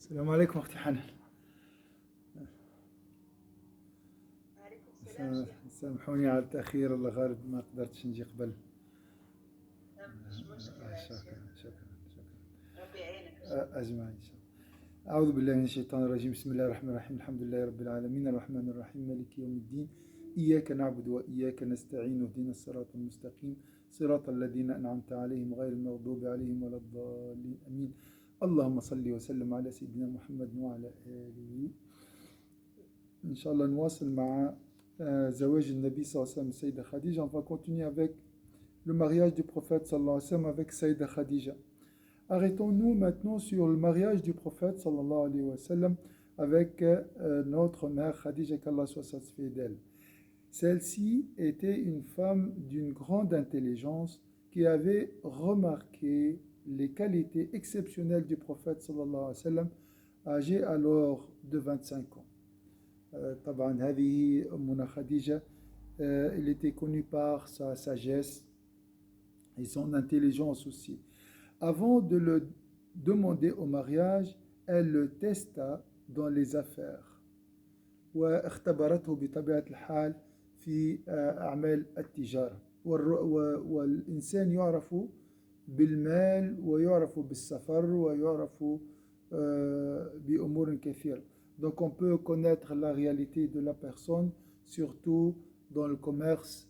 السلام عليكم أختي حنان. وعليكم السلام شيخ. سامحوني على التأخير، الله غالب ما قدرتش نجي قبل. مش مشكلة يا شيخ. شكرا. ربي يعينك إن شاء الله. أجمعين إن شاء الله. أعوذ بالله من الشيطان الرجيم. بسم الله الرحمن الرحيم. الحمد لله رب العالمين الرحمن الرحيم مالك يوم الدين. إياك نعبد وإياك نستعين اهدنا الصراط المستقيم صراط الذين أنعمت عليهم غير المغضوب عليهم ولا الضالين آمين. اللهم صل وسلم على سيدنا محمد وعلى آله. إن شاء الله نواصل مع زواج النبي صلى الله عليه وسلم السيدة خديجة. On va continuer avec le mariage du prophète sallallahu alayhi wa sallam avec Saïda Khadija. Arrêtons-nous maintenant sur le mariage du prophète sallallahu alayhi wa sallam avec notre mère Khadija, qu'Allah soit satisfait d'elle. Celle-ci était une femme d'une grande intelligence qui avait remarqué les qualités exceptionnelles du prophète sallallahu alayhi wa sallam, âgé alors de 25 ans. طبعا هذه أمنا خديجة elle était connue par sa sagesse et son intelligence aussi. Avant de le demander au mariage, elle le testa dans les affaires. واختبرته بطبيعة الحال في أعمال التجارة. والإنسان يعرف بالمال ويعرف بالسفر ويعرف بأمور كثيرة. Donc on peut connaître la réalité de la personne, surtout dans le commerce,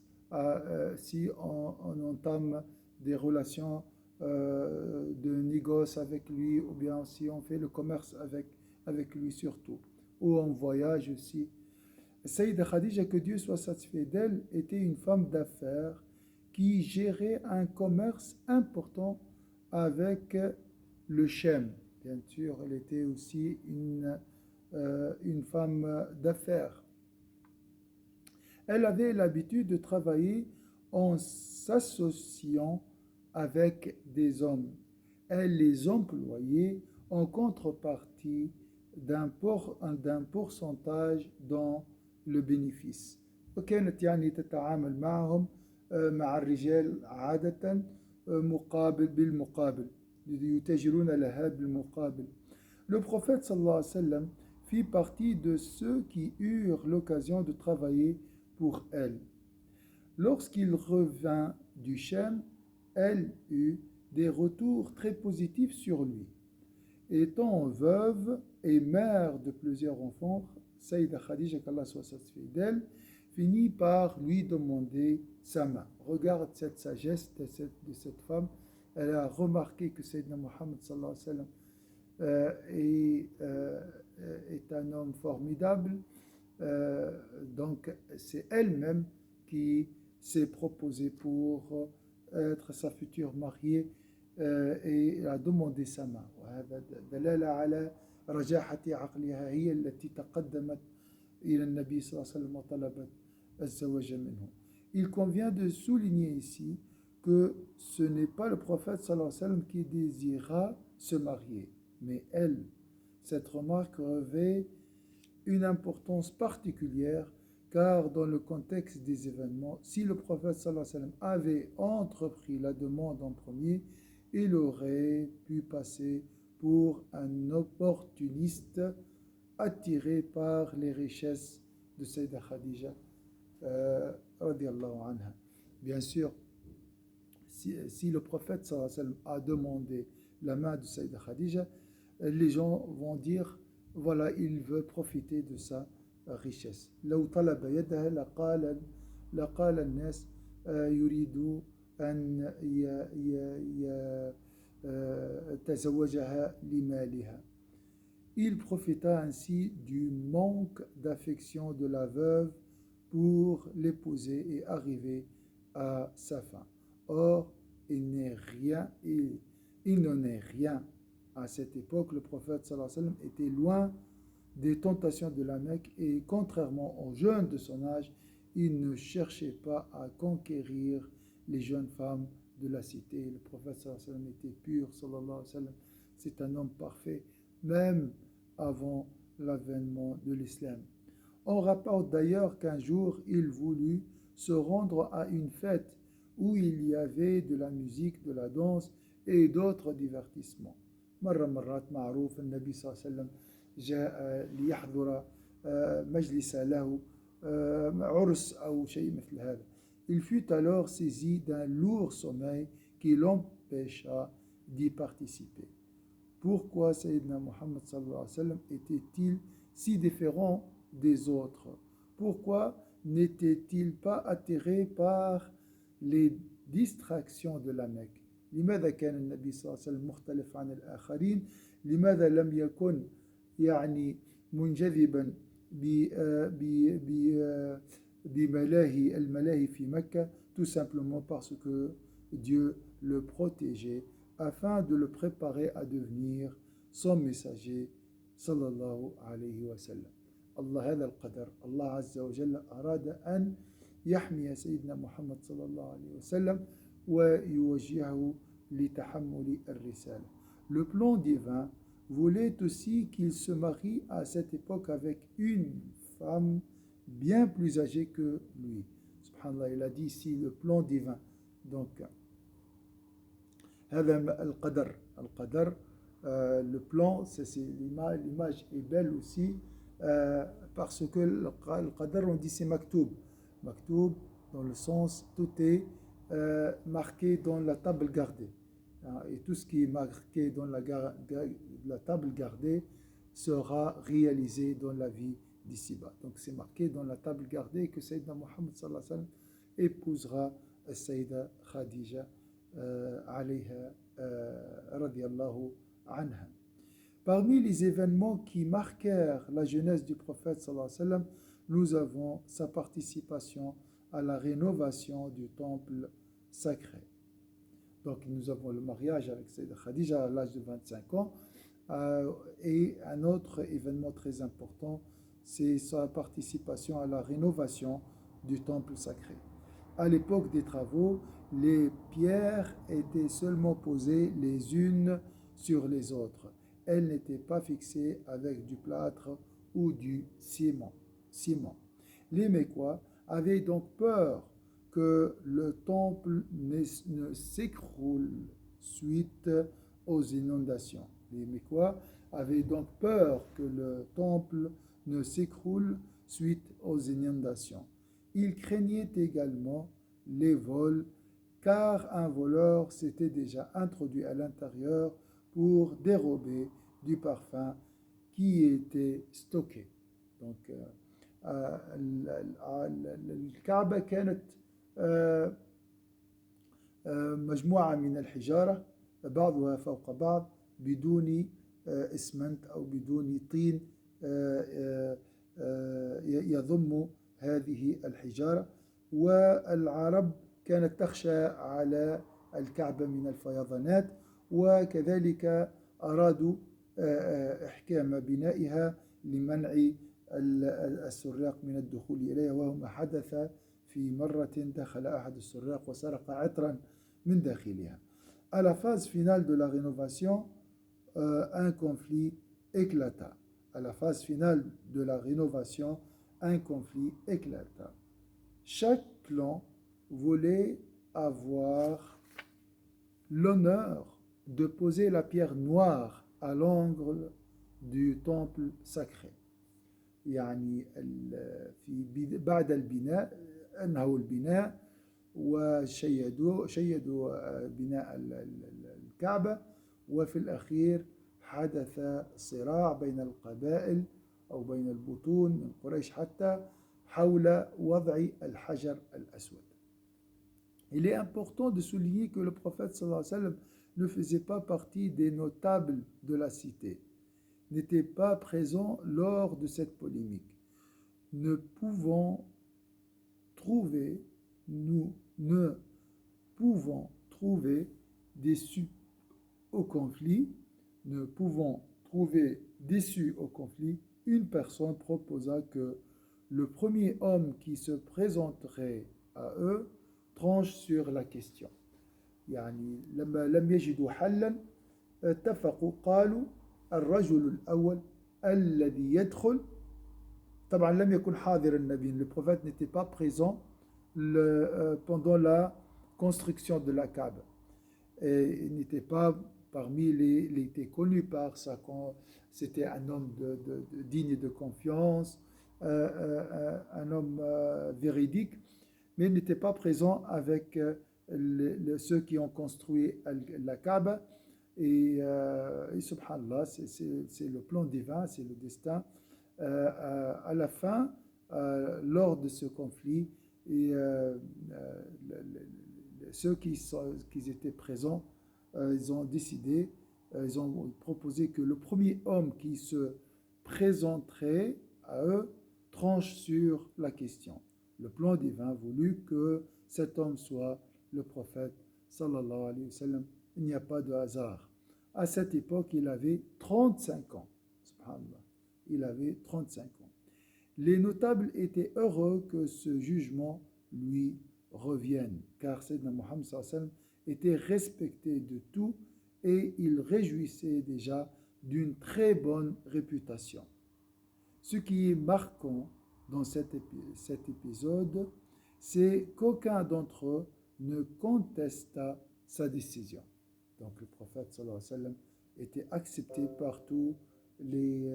si on entame des relations de négoce avec lui, ou bien si on fait le commerce avec lui surtout, ou en voyage aussi. Saïda Khadija, que Dieu soit satisfait d'elle, était une femme d'affaires qui gérait un commerce important avec le Chem. Bien sûr, elle était aussi une femme d'affaires. Elle avait l'habitude de travailler en s'associant avec des hommes. Elle les employait en contrepartie d'un pourcentage dans le bénéfice. وكانت يعني تتعامل معهم مع الرجال عادة مقابل بالمقابل، يتاجرون لها بالمقابل. Le prophète sallallahu alayhi wa sallam fit partie de ceux qui eurent l'occasion de travailler pour elle. Lorsqu'il revint du Chem, elle eut des retours très positifs sur lui. Étant veuve et mère de plusieurs enfants, Saïda Khadija, qu'Allah soit satisfait d'elle, finit par lui demander sa main. Regarde cette sagesse de cette femme. Elle a remarqué que Sayyidina Muhammad sallallahu alayhi wa sallam est un homme formidable. Donc c'est elle-même qui s'est proposée pour être sa future mariée et a demandé sa main. وهذا دلالة على رجاحة عقلها، هي التي تقدمت إلى النبي صلى الله عليه وسلم وطلبت الزواج منه. Il convient de souligner ici que ce n'est pas le prophète sallallahu alayhi wa sallam qui désira se marier, mais elle. Cette remarque revêt une importance particulière, car dans le contexte des événements, si le prophète sallallahu alayhi wa sallam avait entrepris la demande en premier, il aurait pu passer pour un opportuniste attiré par les richesses de Sayyida Khadija radiallahu anha. Bien sûr, si le prophète sallallahu alayhi wa sallam a demandé la main de Sayyida Khadija, les gens vont dire voilà, il veut profiter de sa richesse. لو طلب يدها لقال الناس يريد أن يتزوجها لمالها. Il profita ainsi du manque d'affection de la veuve pour l'épouser et arriver à sa fin. Or, il n'en est rien. À cette époque, le prophète sallallahu alayhi wa sallam était loin des tentations de la Mecque et contrairement aux jeunes de son âge, il ne cherchait pas à conquérir les jeunes femmes de la cité. Le prophète sallallahu alayhi wa sallam était pur, sallallahu alayhi wa sallam. C'est un homme parfait, même avant l'avènement de l'islam. On rapporte d'ailleurs qu'un jour, il voulut se rendre à une fête où il y avait de la musique, de la danse et d'autres divertissements. مرات معروف النبي صلى الله عليه وسلم جاء ليحضر مجلس له عرس أو شيء مثل هذا. Il fut alors saisi d'un lourd sommeil qui l'empêcha d'y participer. Pourquoi Sayyidina Muhammad sallallahu alayhi wa sallam était-il si différent des autres? Pourquoi n'était-il pas attiré par les distractions de la Mecque? لماذا كان النبي صلى الله عليه وسلم مختلف عن الآخرين؟ لماذا لم يكن يعني منجذبا الملاهي في مكة? Tout simplement parce que Dieu le protégeait afin de le préparer à devenir son messager صلى الله عليه وسلم. الله هذا القدر الله عز وجل أراد أن يحمي سيدنا محمد صلى الله عليه وسلم ويوجهه لتحمل الرسالة. Le plan divin voulait aussi qu'il se marie à cette époque avec une femme bien plus âgée que lui. Subhanallah, il a dit ici le plan divin. Donc, هذا القدر, le plan, l'image est belle aussi parce que le qadr, on dit c'est maktoub. Maktoub dans le sens tout est marqué dans la table gardée. Et tout ce qui est marqué dans la table gardée sera réalisé dans la vie d'ici-bas. Donc c'est marqué dans la table gardée que Sayyidina Muhammad sallallahu alayhi wa sallam épousera Sayyida Khadija alayha radiyallahu anha. Parmi les événements qui marquèrent la jeunesse du prophète sallallahu alayhi wa sallam, nous avons sa participation à la rénovation du temple sacré. Donc nous avons le mariage avec Sayyida Khadija à l'âge de 25 ans et un autre événement très important, c'est sa participation à la rénovation du temple sacré. À l'époque des travaux, les pierres étaient seulement posées les unes sur les autres. Elles n'étaient pas fixées avec du plâtre ou du ciment. Les Mécois avaient donc peur que le temple ne s'écroule suite aux inondations. Les Mécois avaient donc peur que le temple ne s'écroule suite aux inondations. Ils craignaient également les vols, car un voleur s'était déjà introduit à l'intérieur pour dérober du parfum qui était stocké. Donc, الكعبة كانت مجموعة من الحجارة بعضها فوق بعض بدون إسمنت أو بدون طين يضم هذه الحجارة، والعرب كانت تخشى على الكعبة من الفيضانات، وكذلك أرادوا إحكام بنائها لمنع السراق من الدخول إليها، وما حدث في مرة دخل أحد السراق وسرق عطرا من داخلها. À la phase finale de la rénovation, un conflit éclata. À la phase finale de la rénovation, un conflit éclata. Chaque clan voulait avoir l'honneur de poser la pierre noire à l'angle du temple sacré. يعني في بعد البناء أنهوا البناء وشيدوا بناء الكعبة، وفي الأخير حدث صراع بين القبائل أو بين البطون من قريش حتى حول وضع الحجر الأسود. Il est important de souligner que le prophète sallallahu alayhi wa sallam ne faisait pas partie des notables de la cité, n'était pas présent lors de cette polémique. Nous ne pouvons trouver d'issue au conflit, une personne proposa que le premier homme qui se présenterait à eux tranche sur la question. يعني لما لم يجدوا حلا اتفقوا قالوا الرجل الأول الذي يدخل. طبعا لم يكن حاضر النبي, le prophète n'était pas présent pendant la construction de la Kaaba, et il n'était pas parmi il était connu par ça, c'était un homme digne de confiance, un homme véridique, mais il n'était pas présent avec ceux qui ont construit la Kaaba. Et subhanallah, c'est le plan divin, c'est le destin. À la fin, lors de ce conflit, et, ceux qui étaient présents, ils ont décidé, ils ont proposé que le premier homme qui se présenterait à eux tranche sur la question. Le plan divin voulut que cet homme soit le prophète sallallahu alayhi wa sallam. Il n'y a pas de hasard. À cette époque, il avait 35 ans. Subhanallah. Il avait 35 ans. Les notables étaient heureux que ce jugement lui revienne, car Sayyidina Muhammad sallallahu alayhi wa sallam était respecté de tout et il réjouissait déjà d'une très bonne réputation. Ce qui est marquant dans cet épisode, c'est qu'aucun d'entre eux ne contesta sa décision. Donc le prophète sallallahu alayhi wa sallam était accepté par tous les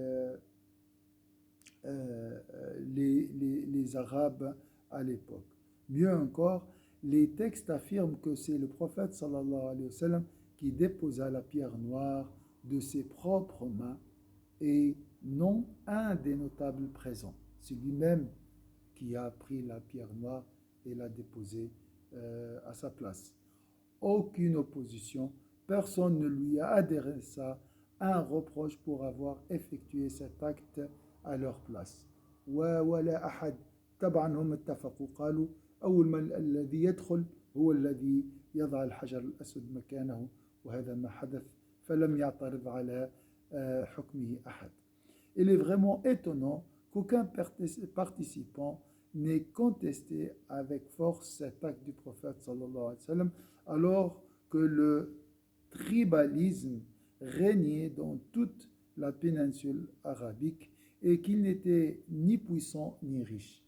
Arabes à l'époque. Mieux encore, les textes affirment que c'est le prophète sallallahu alayhi wa sallam qui déposa la pierre noire de ses propres mains et non un des notables présents. C'est lui-même qui a pris la pierre noire et l'a déposée à sa place. Aucune opposition, personne ne lui a adressé un reproche pour avoir effectué cet acte à leur place. ولا أحد طبعا هم اتفقوا قالوا أول ما الذي يدخل هو الذي يضع الحجر الأسود مكانه وهذا ما حدث فلم يعترض على حكمه أحد. Il est vraiment étonnant qu'aucun participant n'ait contesté avec force cet acte du prophète sallallahu alayhi wa sallam, alors que le tribalisme régnait dans toute la péninsule arabique et qu'il n'était ni puissant ni riche.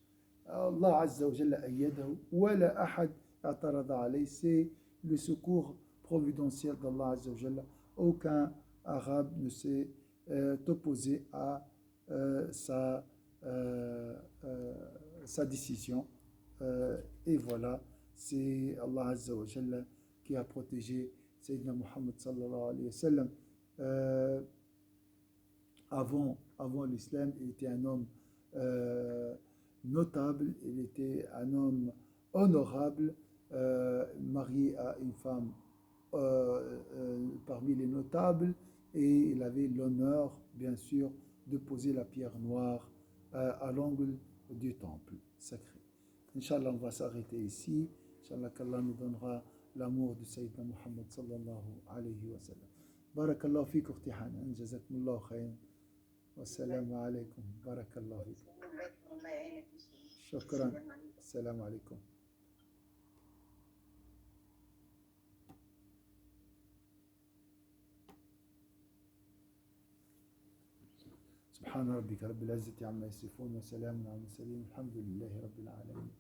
Allah Azza wa Jalla ayyadahu wa la ahad i'tarada alayhi, c'est le secours providentiel d'Allah Azza wa Jalla. Aucun arabe ne s'est opposé à sa décision. Et voilà, c'est Allah Azza wa Jalla qui a protégé Sayyidina Muhammad sallallahu alayhi wa sallam. Avant l'islam, il était un homme notable, il était un homme honorable, marié à une femme parmi les notables, et il avait l'honneur, bien sûr, de poser la pierre noire à l'angle du temple sacré. Inch'Allah, on va s'arrêter ici. Inch'Allah, qu'Allah nous donnera l'amour de Sayyidina Muhammad sallallahu alayhi wa sallam. Barakallahu fikum, ukhti Hanan, jazakumullahu khayran. والسلام عليكم بارك الله فيكم شكرا السلام عليكم سبحان ربك رب العزة عما يصفون وسلام على المرسلين الحمد لله رب العالمين